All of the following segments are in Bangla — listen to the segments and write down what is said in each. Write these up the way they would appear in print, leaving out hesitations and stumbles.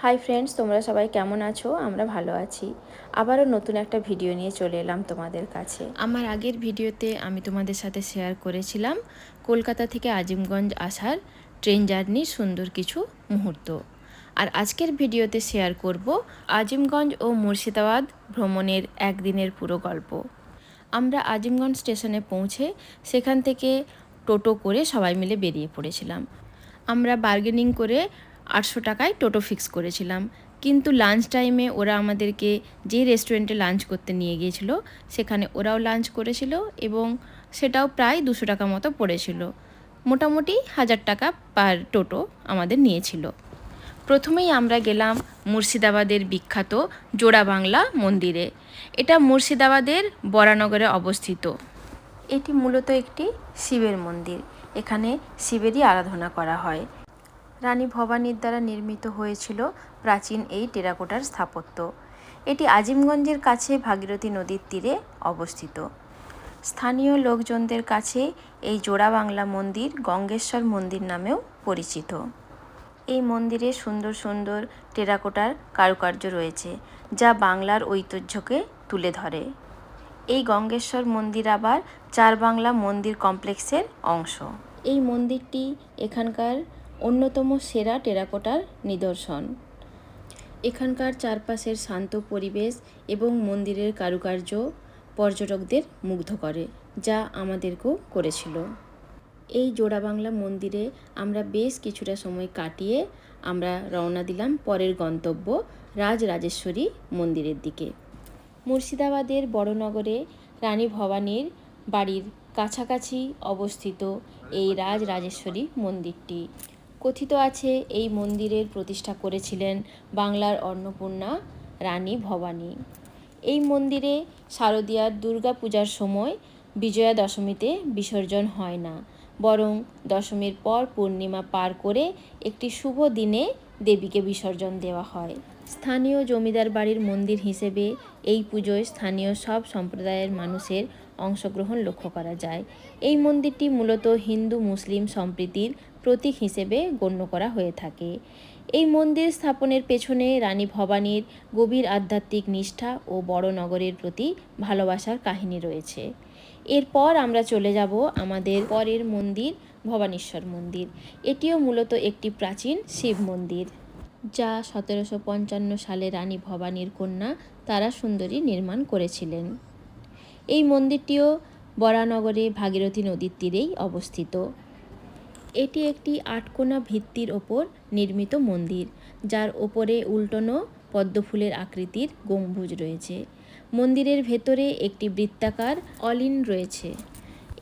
হাই ফ্রেন্ডস, তোমরা সবাই কেমন আছো? আমরা ভালো আছি। আবারও নতুন একটা ভিডিও নিয়ে চলে এলাম তোমাদের কাছে। আমার আগের ভিডিওতে আমি তোমাদের সাথে শেয়ার করেছিলাম কলকাতা থেকে আজিমগঞ্জ আসার ট্রেন জার্নির সুন্দর কিছু মুহূর্ত। আর আজকের ভিডিওতে শেয়ার করব আজিমগঞ্জ ও মুর্শিদাবাদ ভ্রমণের একদিনের পুরো গল্প। আমরা আজিমগঞ্জ স্টেশনে পৌঁছে সেখান থেকে টোটো করে সবাই মিলে বেরিয়ে পড়েছিলাম। আমরা বার্গেনিং করে 800 টাকায় টোটো ফিক্স করেছিলাম, কিন্তু লাঞ্চ টাইমে ওরা আমাদেরকে যে রেস্টুরেন্টে লাঞ্চ করতে নিয়ে গিয়েছিল সেখানে ওরাও লাঞ্চ করেছিল এবং সেটাও প্রায় 200 টাকা মতো পড়েছিল। মোটামুটি 1000 টাকা পার টোটো আমাদের নিয়েছিল। প্রথমেই আমরা গেলাম মুর্শিদাবাদের বিখ্যাত জোড়া বাংলা মন্দিরে। এটা মুর্শিদাবাদের বরানগরে অবস্থিত। এটি মূলত একটি শিবের মন্দির। এখানে শিবেরই আরাধনা করা হয়। রানী ভবানীর দ্বারা নির্মিত হয়েছিল প্রাচীন এই টেরাকোটার স্থাপত্য। এটি আজিমগঞ্জের কাছে ভাগীরথী নদীর তীরে অবস্থিত। স্থানীয় লোকজনদের কাছে এই জোড়া বাংলা মন্দির গঙ্গেশ্বর মন্দির নামেও পরিচিত। এই মন্দিরে সুন্দর সুন্দর টেরাকোটার কারুকার্য রয়েছে, যা বাংলার ঐতিহ্যকে তুলে ধরে। এই গঙ্গেশ্বর মন্দির আবার চার বাংলা মন্দির কমপ্লেক্সের অংশ। এই মন্দিরটি এখানকার অন্যতম সেরা টেরাকোটার নিদর্শন। এখানকার চারপাশের শান্ত পরিবেশ এবং মন্দিরের কারুকার্য পর্যটকদের মুগ্ধ করে, যা আমাদেরকেও করেছিল। এই জোড়া বাংলা মন্দিরে আমরা বেশ কিছুটা সময় কাটিয়ে আমরা রওনা দিলাম পরের গন্তব্য রাজরাজেশ্বরী মন্দিরের দিকে। মুর্শিদাবাদের বড়নগরে রানী ভবানীর বাড়ির কাছাকাছি অবস্থিত এই রাজরাজেশ্বরী মন্দিরটি। কথিত আছে এই মন্দিরের প্রতিষ্ঠা করেছিলেন বাংলার অন্নপূর্ণা রানী ভবানী। এই মন্দিরে শারদীয়ার দুর্গা পূজার সময় বিজয়া দশমীতে বিসর্জন হয় না, বরং দশমীর পর পূর্ণিমা পার করে একটি শুভ দিনে দেবীকে বিসর্জন দেওয়া হয়। স্থানীয় জমিদার বাড়ির মন্দির হিসেবে এই পুজোয় স্থানীয় সব সম্প্রদায়ের মানুষের অংশগ্রহণ লক্ষ্য করা যায়। এই মন্দিরটি মূলত হিন্দু মুসলিম সম্প্রীতির প্রতীক হিসেবে গণ্য করা হয়ে থাকে। এই মন্দির স্থাপনের পেছনে রানী ভবানীর গভীর আধ্যাত্মিক নিষ্ঠা ও বড়নগরের প্রতি ভালোবাসার কাহিনী রয়েছে। এরপর আমরা চলে যাব আমাদের পরের মন্দির ভবানীশ্বর মন্দির। এটিও মূলত একটি প্রাচীন শিব মন্দির, যা 1755 সালে রানী ভবানীর কন্যা তারা সুন্দরী নির্মাণ করেছিলেন। এই মন্দিরটিও বরানগরে ভাগীরথী নদীর তীরেই অবস্থিত। এটি একটি আটকোনা ভিত্তির ওপর নির্মিত মন্দির, যার ওপরে উল্টোনো পদ্মফুলের আকৃতির গম্বুজ রয়েছে। মন্দিরের ভেতরে একটি বৃত্তাকার অলিন রয়েছে।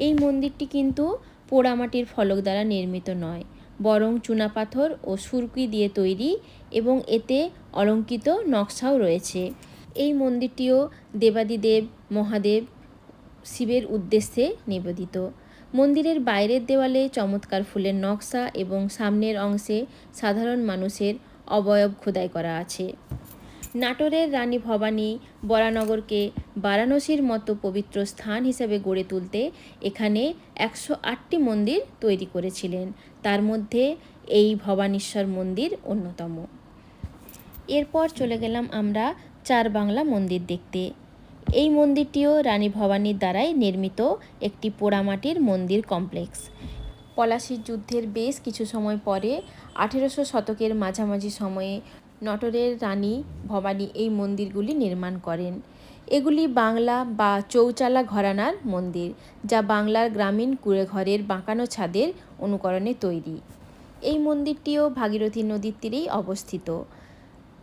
এই মন্দিরটি কিন্তু পোড়ামাটির ফলক দ্বারা নির্মিত নয়, বরং চুনাপাথর ও সুরকি দিয়ে তৈরি এবং এতে অলঙ্কৃত নকশাও রয়েছে। এই মন্দিরটিও দেবাদিদেব মহাদেব শিবের উদ্দেশ্যে নিবেদিত। মন্দিরের বাইরের দেওয়ালে চমৎকার ফুলের নকশা এবং সামনের অংশে সাধারণ মানুষের অবয়ব খোদাই করা আছে। নাটোরের রানী ভবানী বরানগরকে বারাণসীর মতো পবিত্র স্থান হিসেবে গড়ে তুলতে এখানে 108টি মন্দির তৈরি করেছিলেন। তার মধ্যে এই ভবানীশ্বর মন্দির অন্যতম। এরপর চলে গেলাম আমরা চার বাংলা মন্দির দেখতে। এই মন্দিরটিও রানী ভবানীর দ্বারাই নির্মিত একটি পোড়ামাটির মন্দির কমপ্লেক্স। পলাশীর যুদ্ধের বেশ কিছু সময় পরে 1800 শতকের মাঝামাঝি সময়ে নটোরের রানী ভবানী এই মন্দিরগুলি নির্মাণ করেন। এগুলি বাংলা বা চৌচালা ঘরানার মন্দির, যা বাংলার গ্রামীণ কুঁড়েঘরের বাঁকানো ছাদের অনুকরণে তৈরি। এই মন্দিরটিও ভাগীরথী নদীর তীরেই অবস্থিত।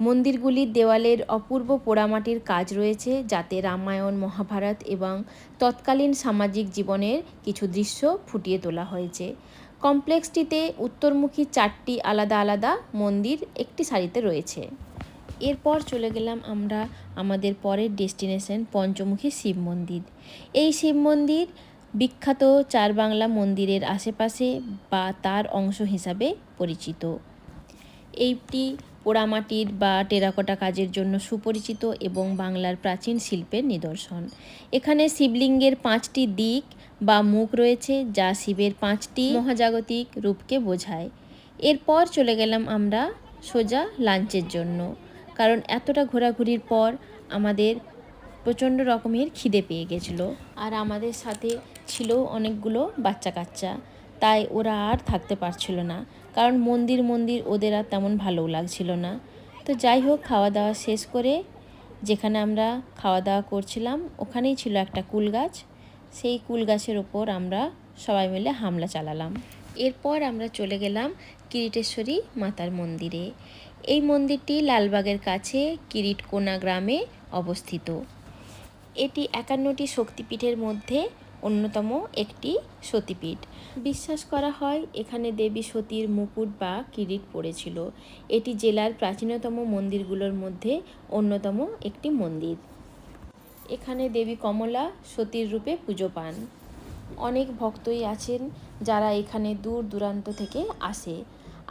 মন্দিরগুলির দেওয়ালের অপূর্ব পোড়ামাটির কাজ রয়েছে, যাতে রামায়ণ মহাভারত এবং তৎকালীন সামাজিক জীবনের কিছু দৃশ্য ফুটিয়ে তোলা হয়েছে। কমপ্লেক্সটিতে উত্তরমুখী 4টি আলাদা আলাদা মন্দির একটি সারিতে রয়েছে। এরপর চলে গেলাম আমরা আমাদের পরের ডেস্টিনেশন পঞ্চমুখী শিব মন্দির। এই শিব মন্দির বিখ্যাত চার বাংলা মন্দিরের আশেপাশে বা তার অংশ হিসাবে পরিচিত। এইটি পোড়ামাটির বা টেরাকোটা কাজের জন্য সুপরিচিত এবং বাংলার প্রাচীন শিল্পের নিদর্শন। এখানে শিবলিঙ্গের 5টি দিক বা মুখ রয়েছে, যা শিবের 5টি মহাজাগতিক রূপকে বোঝায়। এরপর চলে গেলাম আমরা সোজা লাঞ্চের জন্য, কারণ এতটা ঘোরাঘুরির পর আমাদের প্রচণ্ড রকমের খিদে পেয়ে গেছিলো। আর আমাদের সাথে ছিল অনেকগুলো বাচ্চা কাচ্চা, তাই ওরা আর থাকতে পারছিল না, কারণ মন্দির ওদের আর তেমন ভালোও লাগছিল না। তো যাই হোক, খাওয়া দাওয়া শেষ করে যেখানে আমরা খাওয়া দাওয়া করছিলাম ওখানেই ছিল একটা কুল গাছ। সেই কুল গাছের ওপর আমরা সবাই মিলে হামলা চালালাম। এরপর আমরা চলে গেলাম কিরিটেশ্বরী মাতার মন্দিরে। এই মন্দিরটি লালবাগের কাছে কিরিটকোনা গ্রামে অবস্থিত। এটি 51টি শক্তিপীঠের মধ্যে অন্যতম একটি সতীপীঠ। বিশ্বাস করা হয় এখানে দেবী সতীর মুকুট বা কিরিট পড়েছিল। এটি জেলার প্রাচীনতম মন্দিরগুলোর মধ্যে অন্যতম একটি মন্দির। এখানে দেবী কমলা সতীর রূপে পুজো পান। অনেক ভক্তই আছেন যারা এখানে দূর দূরান্ত থেকে আসে।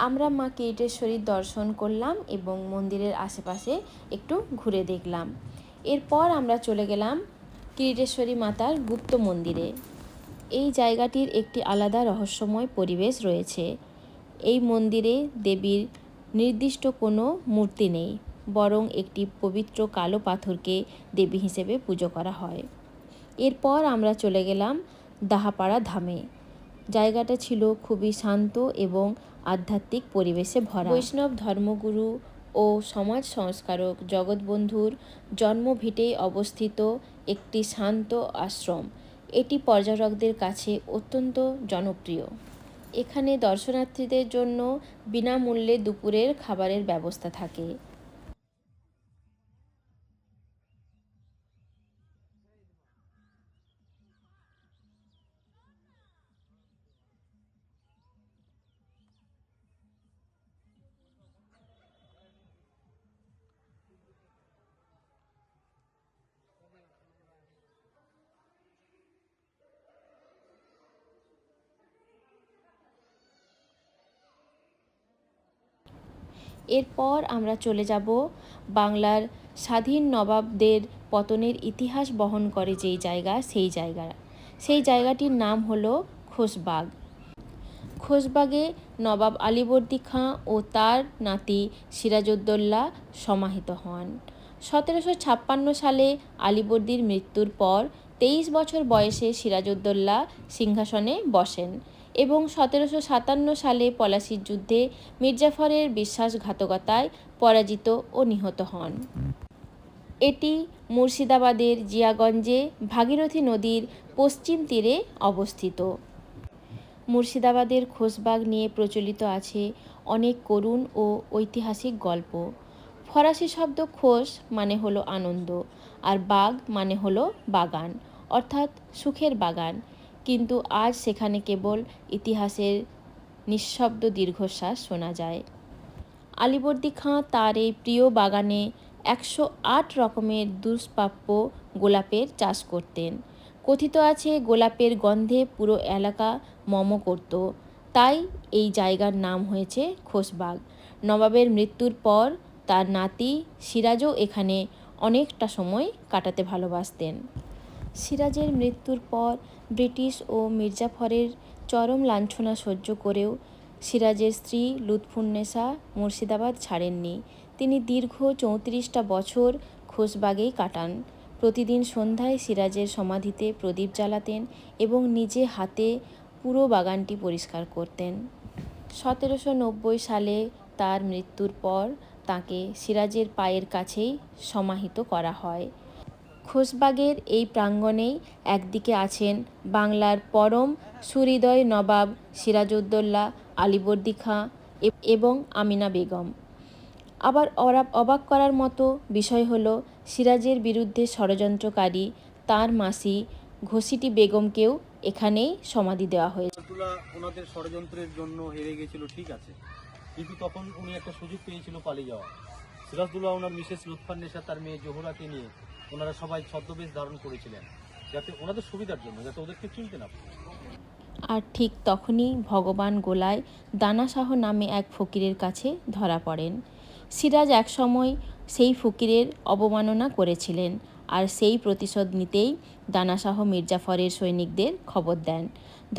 আমরা মা কিরিটেশ্বরীর দর্শন করলাম এবং মন্দিরের আশেপাশে একটু ঘুরে দেখলাম। এরপর আমরা চলে গেলাম কিরিটেশ্বরী মাতার গুপ্ত মন্দিরে। এই জায়গাটির একটি আলাদা রহস্যময় পরিবেশ রয়েছে। এই মন্দিরে দেবীর নির্দিষ্ট কোনো মূর্তি নেই, বরং একটি পবিত্র কালো পাথরকে দেবী হিসেবে পুজো করা হয়। এরপর আমরা চলে গেলাম দাহাপাড়া ধামে। জায়গাটা ছিল খুবই শান্ত এবং আধ্যাত্মিক পরিবেশে ভরা। বৈষ্ণব ধর্মগুরু ও সমাজ সংস্কারক জগৎবন্ধুর জন্মভিটেই অবস্থিত একটি শান্ত আশ্রম। এটি পর্যটকদের কাছে অত্যন্ত জনপ্রিয়। এখানে দর্শনার্থীদের জন্য বিনামূল্যে দুপুরের খাবারের ব্যবস্থা থাকে। এরপর আমরা চলে যাব বাংলার স্বাধীন নবাবদের পতনের ইতিহাস বহন করে যেই জায়গা, সেই জায়গাটির নাম হলো খোশবাগ। খোশবাগে নবাব আলীবর্দী খাঁ ও তার নাতি সিরাজউদ্দৌলা সমাহিত হন। 1756 সালে আলীবর্দীর মৃত্যুর পর 23 বছর বয়সে সিরাজউদ্দৌলা সিংহাসনে বসেন এবং 1757 সালে পলাশির যুদ্ধে মির্জাফরের বিশ্বাসঘাতকতায় পরাজিত ও নিহত হন। এটি মুর্শিদাবাদের জিয়াগঞ্জে ভাগীরথী নদীর পশ্চিম তীরে অবস্থিত। মুর্শিদাবাদের খোশবাগ নিয়ে প্রচলিত আছে অনেক করুণ ও ঐতিহাসিক গল্প। ফরাসি শব্দ খোশ মানে হলো আনন্দ, আর বাগ মানে হলো বাগান, অর্থাৎ সুখের বাগান। কিন্তু আজ সেখানে কেবল ইতিহাসের নিঃশব্দ দীর্ঘশ্বাস শোনা যায়। আলীবর্দী খাঁ তার এই প্রিয় বাগানে 108 রকমের দুষ্প্রাপ্য গোলাপের চাষ করতেন। কথিত আছে গোলাপের গন্ধে পুরো এলাকা মম করত, তাই এই জায়গার নাম হয়েছে খোশবাগ। নবাবের মৃত্যুর পর তার নাতি সিরাজও এখানে অনেকটা সময় কাটাতে ভালোবাসতেন। সিরাজের মৃত্যুর পর ব্রিটিশ ও মির্জাফরের চরম লাঞ্ছনা সহ্য করেও সিরাজের স্ত্রী লুৎফুন্নেসা মুর্শিদাবাদ ছাড়েননি। তিনি দীর্ঘ 34টা বছর খোশবাগেই কাটান। প্রতিদিন সন্ধ্যায় সিরাজের সমাধিতে প্রদীপ জ্বালাতেন এবং নিজে হাতে পুরো বাগানটি পরিষ্কার করতেন। 1790 সালে তার মৃত্যুর পর তাকে সিরাজের পায়ের কাছেই সমাহিত করা হয়। খোশবাগের এই প্রাঙ্গণেই একদিকে আছেন বাংলার পরম সুহৃদয় নবাব সিরাজউদ্দৌলা, আলীবর্দী খাঁ এবং আমিনা বেগম। আবার অবাক করার মতো বিষয় হলো সিরাজের বিরুদ্ধে ষড়যন্ত্রকারী তার মাসি ঘসিটি বেগমকেও এখানেই সমাধি দেওয়া হয়েছে। ওনাদের ষড়যন্ত্রের জন্য হেরে গেছিল, ঠিক আছে, কিন্তু তখন উনি একটা সুযোগ পেয়েছিল পালিয়ে যাওয়া। সিরাজউদ্দৌলা ওনার মিসেস লুৎফুন্নেসা তার মেয়ে জোহরাকে নিয়ে ওনারা সবাই ছদ্মবেশ ধারণ করেছিলেন, যাতে ওনাদের সুবিধার জন্য, যাতে ওদেরকে চিনতে না পারে। আর ঠিক তখনই ভগবান গোলায় দানা শাহ নামে এক ফকিরের কাছে ধরা পড়েন। সিরাজ একসময় সেই ফকিরের অবমাননা করেছিলেন, আর সেই প্রতিশোধ নিতেই দানা শাহ মির্জাফরের সৈনিকদের খবর দেন।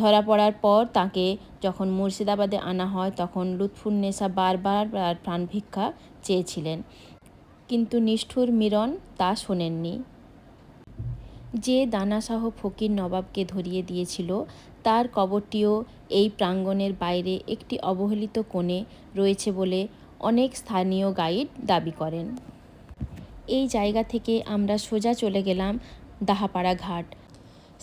ধরা পড়ার পর তাকে যখন মুর্শিদাবাদে আনা হয় তখন লুৎফুন্নেসা বারবার প্রাণ ভিক্ষা চেয়েছিলেন, কিন্তু নিষ্ঠুর মিরন তা শোনেননি। যে দানাশাহ ফকির নবাবকে ধরিয়ে দিয়েছিল তার কবরটিও এই প্রাঙ্গণের বাইরে একটি অবহেলিত কোণে রয়েছে বলে অনেক স্থানীয় গাইড দাবি করেন। এই জায়গা থেকে আমরা সোজা চলে গেলাম দাহাপাড়া ঘাট।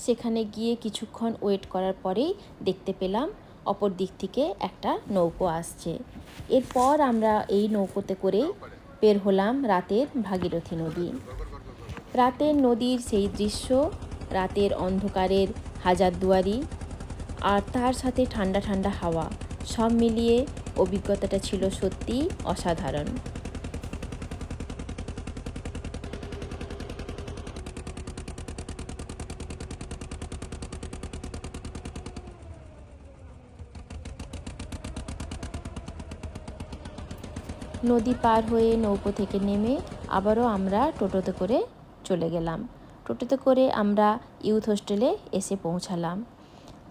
সেখানে গিয়ে কিছুক্ষণ ওয়েট করার পরেই দেখতে পেলাম অপর দিক থেকে একটা নৌকো আসছে। এরপর আমরা এই নৌকোতে করে বের হলাম রাতের ভাগীরথী নদী। রাতের নদীর সেই দৃশ্য, রাতের অন্ধকারের হাজারদুয়ারি আর তার সাথে ঠান্ডা ঠান্ডা হাওয়া, সব মিলিয়ে অভিজ্ঞতাটা ছিল সত্যিই অসাধারণ। নদী পার হয়ে নৌকো থেকে নেমে আবারও আমরা টোটোতে করে চলে গেলাম। টোটোতে করে আমরা ইউথ হোস্টেলে এসে পৌঁছালাম।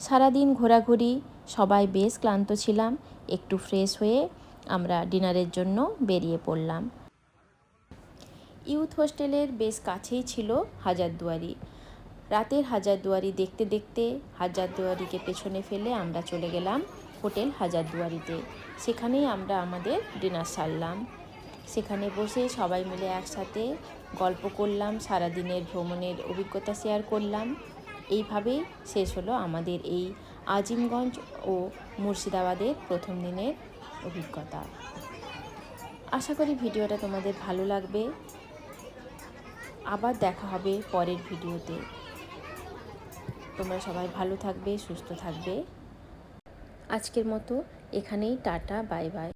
সারাদিন ঘোরাঘুরি, সবাই বেশ ক্লান্ত ছিলাম। একটু ফ্রেশ হয়ে আমরা ডিনারের জন্য বেরিয়ে পড়লাম। ইউথ হোস্টেলের বেশ কাছেই ছিল হাজারদুয়ারি। রাতের হাজারদুয়ারি দেখতে দেখতে হাজারদুয়ারিকে পেছনে ফেলে আমরা চলে গেলাম হোটেল হাজারদুয়ারিতে। সেখানেই আমরা আমাদের ডিনার সারলাম। সেখানে বসে সবাই মিলে একসাথে গল্প করলাম, সারাদিনের ভ্রমণের অভিজ্ঞতা শেয়ার করলাম। এইভাবেই শেষ হলো আমাদের এই আজিমগঞ্জ ও মুর্শিদাবাদের প্রথম দিনের অভিজ্ঞতা। আশা করি ভিডিওটা তোমাদের ভালো লাগবে। আবার দেখা হবে পরের ভিডিওতে। তোমরা সবাই ভালো থাকবে, সুস্থ থাকবে। আজকের মতো এখানেই টাটা, বাই বাই।